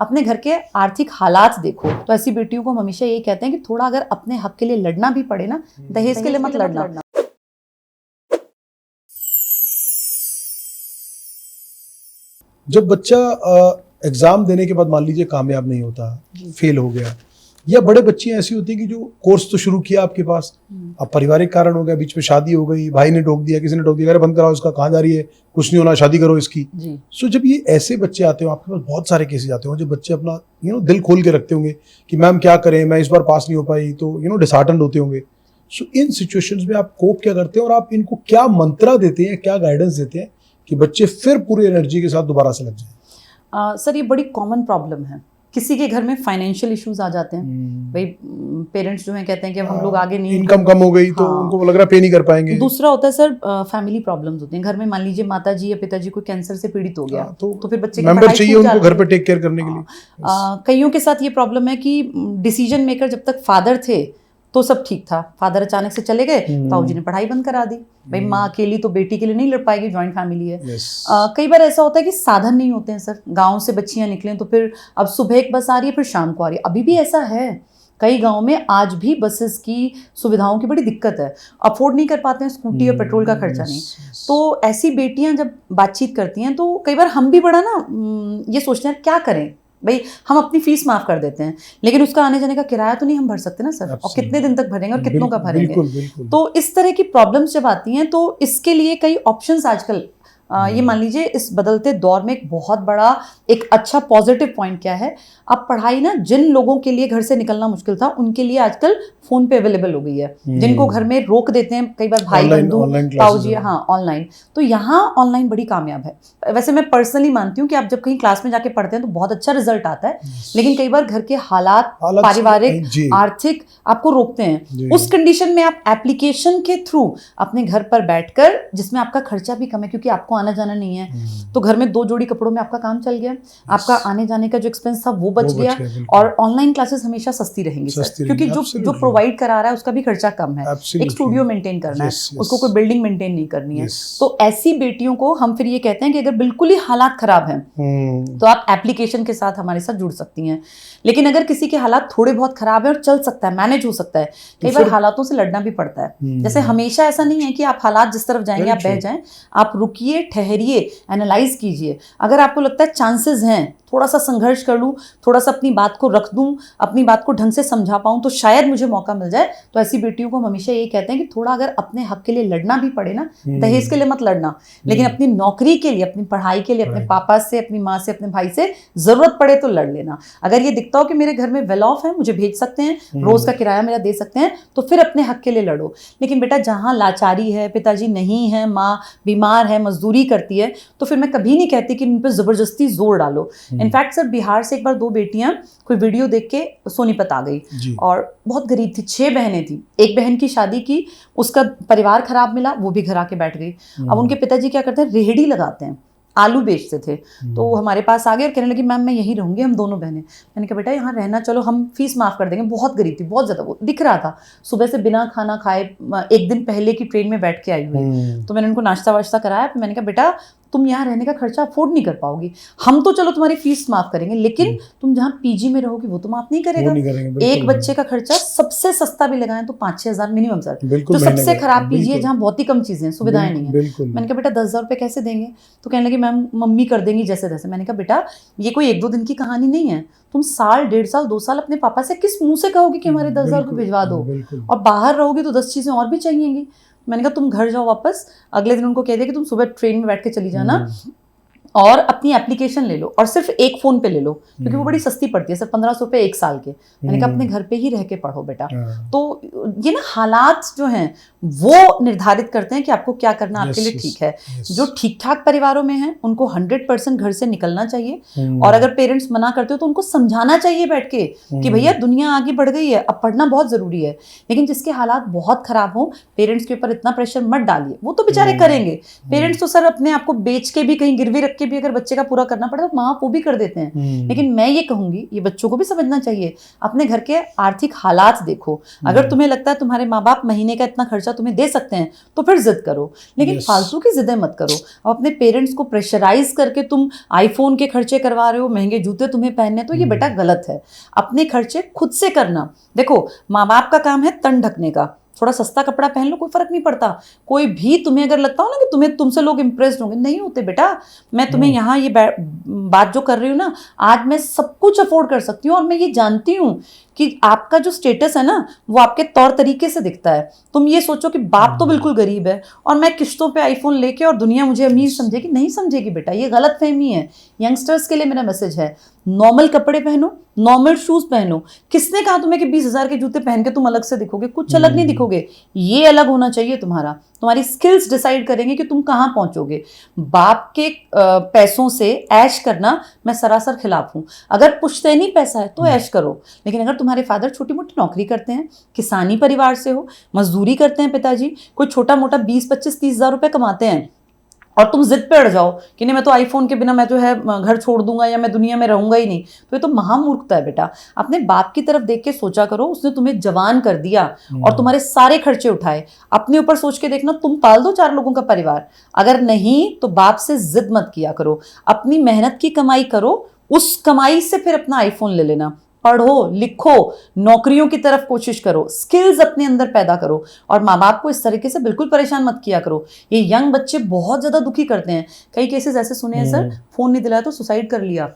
अपने घर के आर्थिक हालात देखो। तो ऐसी बेटियों को हम हमेशा यही कहते हैं कि थोड़ा अगर अपने हक के लिए लड़ना भी पड़े ना, दहेज के लिए मत लड़ना। जब बच्चा एग्जाम देने के बाद मान लीजिए कामयाब नहीं होता, फेल हो गया, या बड़े बच्चियां ऐसी होती है कि जो कोर्स तो शुरू किया आपके पास, अब पारिवारिक कारण हो गया, बीच में शादी हो गई, भाई ने टोक दिया, किसी ने टोक दिया, अरे बंद कराओ इसका, कहाँ जा रही है, कुछ नहीं होना, शादी करो इसकी। सो जब ये ऐसे बच्चे आते हो, आपके पास बहुत सारे केसेस आते हो जब बच्चे अपना दिल खोल के रखते होंगे कि मैम क्या करें, मैं इस बार पास नहीं हो पाई, तो डिसहार्टन्ड होते होंगे। सो इन सिचुएशंस में आप कोप क्या करते हैं और आप इनको क्या मंत्रा देते हैं, क्या गाइडेंस देते हैं कि बच्चे फिर पूरी एनर्जी के साथ दोबारा से लग जाए? सर ये बड़ी कॉमन प्रॉब्लम है। किसी के घर में फाइनेंशियल इश्यूज आ जाते हैं, भाई पेरेंट्स जो हैं कहते हैं कि हम लोग आगे नहीं, इनकम कम हो गई तो उनको लग रहा है पे नहीं कर पाएंगे। दूसरा होता है सर फैमिली प्रॉब्लम्स होती हैं घर में। मान लीजिए माता जी या पिताजी को कैंसर से पीड़ित हो गया, तो फिर बच्चे मेंबर चाहिए उनको घर पे टेक केयर करने के लिए। कईयों के साथ ये प्रॉब्लम है कि डिसीजन मेकर जब तक फादर थे तो सब ठीक था, फादर अचानक से चले गए, ताऊजी ने पढ़ाई बंद करा दी। भाई माँ अकेली तो बेटी के लिए नहीं लड़ पाएगी, जॉइंट फैमिली है। कई बार ऐसा होता है कि साधन नहीं होते हैं सर, गांव से बच्चियां निकलें तो फिर अब सुबह एक बस आ रही है, फिर शाम को आ रही है। अभी भी ऐसा है, कई गाँव में आज भी बसेस की सुविधाओं की बड़ी दिक्कत है, अफोर्ड नहीं कर पाते हैं, स्कूटी और पेट्रोल का खर्चा नहीं। तो ऐसी बेटियां जब बातचीत करती हैं तो कई बार हम भी बड़ा ना ये सोचते हैं क्या करें, भाई हम अपनी फीस माफ कर देते हैं लेकिन उसका आने जाने का किराया तो नहीं हम भर सकते ना सर, और कितने दिन तक भरेंगे और कितनों का भरेंगे। तो इस तरह की प्रॉब्लम्स जब आती हैं तो इसके लिए कई ऑप्शंस आजकल ये मान लीजिए इस बदलते दौर में एक बहुत बड़ा एक अच्छा पॉजिटिव पॉइंट क्या है, अब पढ़ाई ना जिन लोगों के लिए घर से निकलना मुश्किल था उनके लिए आजकल फोन पे अवेलेबल हो गई है, जिनको घर में रोक देते हैं कई बार भाई बंधु ताऊजी, हाँ ऑनलाइन। तो यहाँ ऑनलाइन बड़ी कामयाब है। वैसे मैं पर्सनली मानती हूँ कि आप जब कहीं क्लास में जाके पढ़ते हैं तो बहुत अच्छा रिजल्ट आता है, लेकिन कई बार घर के हालात पारिवारिक आर्थिक आपको रोकते हैं। उस कंडीशन में आप एप्लीकेशन के थ्रू अपने घर पर बैठकर, जिसमें आपका खर्चा भी कम है क्योंकि आपको आना जाना नहीं है, तो घर में 2 जोड़ी कपड़ों में आपका काम चल गया, आपका आने जाने का जो एक्सपेंस था वो बच गया। और ऑनलाइन क्लासेस हमेशा सस्ती रहेंगी सर, क्योंकि जो प्रोवाइड करा रहा है उसका भी खर्चा कम है। एक स्टूडियो मेंटेन करना है, उसको कोई बिल्डिंग मेंटेन नहीं करनी है। तो ऐसी बेटियों को हम फिर ये कहते हैं कि अगर बिल्कुल ही हालात खराब हैं तो आप एप्लीकेशन के साथ हमारे साथ जुड़ सकती हैं। लेकिन अगर किसी के हालात थोड़े बहुत खराब है और चल सकता है, मैनेज हो सकता है, कई बार हालातों से लड़ना भी पड़ता है। जैसे हमेशा ऐसा नहीं है कि आप हालात जिस तरफ जाएंगे आप बह जाएं, आप रुकिए, ठहरिए, एनालाइज कीजिए। अगर आपको लगता है चांसेस हैं थोड़ा सा संघर्ष कर लूँ, थोड़ा सा अपनी बात को रख दूँ, अपनी बात को ढंग से समझा पाऊँ तो शायद मुझे मौका मिल जाए, तो ऐसी बेटियों को हम हमेशा यही कहते हैं कि थोड़ा अगर अपने हक के लिए लड़ना भी पड़े ना, दहेज के लिए मत लड़ना, लेकिन अपनी नौकरी के लिए, अपनी पढ़ाई के लिए, अपने पापा से, अपनी माँ से, अपने भाई से जरूरत पड़े तो लड़ लेना। अगर ये दिखता हो कि मेरे घर में वेल ऑफ है, मुझे भेज सकते हैं, रोज का किराया मेरा दे सकते हैं, तो फिर अपने हक के लिए लड़ो। लेकिन बेटा जहाँ लाचारी है, पिताजी नहीं है, माँ बीमार है, मजदूरी करती है, तो फिर मैं कभी नहीं कहती कि उन पर जबरदस्ती जोर डालो। इनफैक्ट सर बिहार से एक बार 2 बेटियां कोई वीडियो देख के सोनीपत आ गई और बहुत गरीब थी, 6 बहनें थी। एक बहन की शादी की, उसका परिवार खराब मिला, वो भी घर आके बैठ गई। अब उनके पिताजी क्या करते हैं, रेहड़ी लगाते हैं, आलू बेचते थे। तो वो हमारे पास आ गए और कहने लगी मैम मैं यहीं रहूंगी, हम दोनों बहनें। मैंने कहा बेटा यहाँ रहना, चलो हम फीस माफ कर देंगे। बहुत गरीब थी, बहुत ज्यादा, वो दिख रहा था सुबह से बिना खाना खाए, एक दिन पहले की ट्रेन में बैठ के आई हुई। तो मैंने उनको नाश्ता वाश्ता कराया। मैंने कहा बेटा तुम यहाँ रहने का खर्चा अफोर्ड नहीं कर पाओगी, हम तो चलो तुम्हारी फीस माफ करेंगे, लेकिन तुम जहाँ पीजी में रहोगी वो तो माफ नहीं करेगा। एक बच्चे का खर्चा सबसे सस्ता भी लगाएं तो 5-6 हज़ार मिनिमम सर। जो सबसे खराब पीजी है जहाँ बहुत ही कम चीजें, सुविधाएं नहीं है। मैंने कहा बेटा 10,000 रुपये कैसे देंगे? तो कहने लगी मैम मम्मी कर देंगी जैसे तैसे। मैंने कहा बेटा ये कोई 1-2 दिन की कहानी नहीं है, तुम साल 1.5 साल 2 साल अपने पापा से किस मुंह से कहोगे कि हमारे 10,000 को भिजवा दो, और बाहर रहोगे तो 10 चीजें और भी चाहिएंगी। मैंने कहा तुम घर जाओ वापस, अगले दिन उनको कह दिया कि तुम सुबह ट्रेन में बैठ के चली जाना और अपनी एप्लीकेशन ले लो, और सिर्फ एक फोन पे ले लो क्योंकि वो बड़ी सस्ती पड़ती है सर, 1500 रुपये 1 साल के। मैंने कहा अपने घर पे ही रह के पढ़ो बेटा। तो ये ना हालात जो हैं वो निर्धारित करते हैं कि आपको क्या करना आपके लिए ठीक है। जो ठीक ठाक परिवारों में हैं उनको 100% घर से निकलना चाहिए, और अगर पेरेंट्स मना करते हो तो उनको समझाना चाहिए बैठ के कि भैया दुनिया आगे बढ़ गई है, अब पढ़ना बहुत जरूरी है। लेकिन जिसके हालात बहुत खराब हो, पेरेंट्स के ऊपर इतना प्रेशर मत डालिए, वो तो बेचारे करेंगे। पेरेंट्स तो सर अपने आप को बेच के भी कहीं गिरवी रख के भी अगर बच्चे का पूरा करना पड़े तो माँ बाप वो भी कर देते हैं। लेकिन मैं ये कहूंगी, ये बच्चों को भी समझना चाहिए, अपने घर के आर्थिक हालात देखो। अगर तुम्हें लगता है तुम्हारे माँ बाप महीने का इतना खर्चा तुम्हें दे सकते हैं तो फिर जिद करो, लेकिन फालतू की जिदें मत करो। अब अपने पेरेंट्स को प्रेशराइज करके तुम आईफोन के खर्चे करवा रहे हो, महंगे जूते तुम्हें पहनने, तो ये बेटा गलत है। अपने खर्चे खुद से करना। देखो, माँ बाप का काम है तन ढकने का, थोड़ा सस्ता कपड़ा पहन लो, कोई फर्क नहीं पड़ता। कोई भी तुम्हें अगर लगता हो ना कि तुमसे लोग इंप्रेस्ड होंगे, नहीं होते बेटा। मैं तुम्हें यहाँ ये बात जो कर रही हूँ ना, आज मैं सब कुछ अफोर्ड कर सकती हूँ, और मैं ये जानती हूँ कि आपका जो स्टेटस है ना वो आपके तौर तरीके से दिखता है। तुम ये सोचो कि बाप तो बिल्कुल गरीब है और मैं किश्तों पे आईफोन लेके और दुनिया मुझे अमीर समझेगी, नहीं समझेगी बेटा, ये गलत फहमी है। यंगस्टर्स के लिए मेरा मैसेज है, नॉर्मल कपड़े पहनो, नॉर्मल शूज पहनो। किसने कहा तुम्हें कि 20,000 के जूते पहन के तुम अलग से दिखोगे? कुछ अलग नहीं दिखोगे, ये अलग होना चाहिए तुम्हारा। तुम्हारी स्किल्स डिसाइड करेंगे कि तुम कहाँ पहुंचोगे। बाप के पैसों से ऐश करना मैं सरासर खिलाफ हूं। अगर पुश्तैनी पैसा है तो ऐश करो, लेकिन अगर तुम्हारे फादर छोटी मोटी नौकरी करते हैं, किसानी परिवार से हो, मजदूरी करते हैं पिताजी, कोई छोटा मोटा 20, 25, 30,000 रुपए कमाते हैं, और तुम जिद पे अड़ जाओ कि नहीं मैं तो आईफोन के बिना मैं जो है घर छोड़ दूंगा या मैं दुनिया में रहूंगा ही नहीं, तो ये तो महामूर्खता है बेटा। अपने बाप की तरफ देख के सोचा करो, उसने तुम्हें जवान कर दिया और तुम्हारे सारे खर्चे उठाए। अपने ऊपर सोच के देखना, तुम पाल दो 4 लोगों का परिवार। अगर नहीं तो बाप से जिद मत किया करो, अपनी मेहनत की कमाई करो, उस कमाई से फिर अपना आईफोन ले लेना। पढ़ो लिखो, नौकरियों की तरफ कोशिश करो, स्किल्स अपने अंदर पैदा करो, और माँ बाप को इस तरीके से बिल्कुल परेशान मत किया करो। ये यंग बच्चे बहुत ज्यादा दुखी करते हैं। कई केसेस ऐसे सुने हैं सर, फोन नहीं दिलाया तो सुसाइड कर लिया,